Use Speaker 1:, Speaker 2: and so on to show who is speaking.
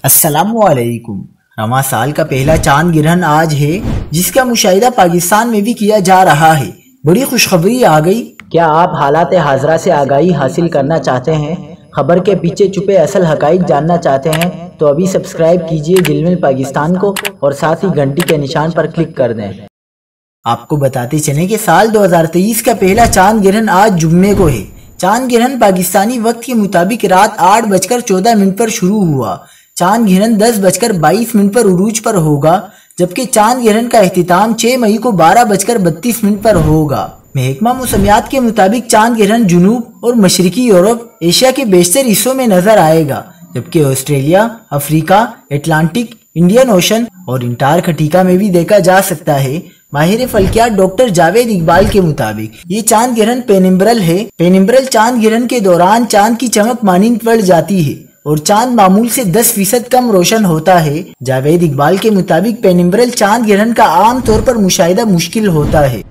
Speaker 1: السلام علیکم۔ رواں سال کا پہلا چاند گرہن آج ہے، جس کا مشاہدہ پاکستان میں بھی کیا جا رہا ہے۔ بڑی خوشخبری آ گئی۔
Speaker 2: کیا آپ حالات حاضرہ سے آگاہی حاصل کرنا چاہتے ہیں؟ خبر کے پیچھے چھپے اصل حقائق جاننا چاہتے ہیں تو ابھی سبسکرائب کیجئے دل مل پاکستان کو اور ساتھ ہی گھنٹی کے نشان پر کلک کر دیں۔
Speaker 1: آپ کو بتاتے چلیں کہ سال 2023 کا پہلا چاند گرہن آج جمعے کو ہے۔ چاند گرہن پاکستانی وقت کے مطابق رات 8:14 پر شروع ہوا۔ چاند گرہن 10:22 پر عروج پر ہوگا، جبکہ چاند گرہن کا اختتام 6 مئی کو 12:32 پر ہوگا۔ محکمہ موسمیات کے مطابق چاند گرہن جنوب اور مشرقی یورپ، ایشیا کے بیشتر حصوں میں نظر آئے گا، جبکہ آسٹریلیا، افریقہ، اٹلانٹک، انڈین اوشن اور انٹارکٹیکا میں بھی دیکھا جا سکتا ہے۔ ماہر فلکیات ڈاکٹر جاوید اقبال کے مطابق یہ چاند گرہن پینمبرل ہے۔ پینمبرل چاند گرہن کے دوران چاند کی چمک مانند بڑھ جاتی ہے اور چاند معمول سے 10% کم روشن ہوتا ہے۔ جاوید اقبال کے مطابق پینمبرل چاند گرہن کا عام طور پر مشاہدہ مشکل ہوتا ہے۔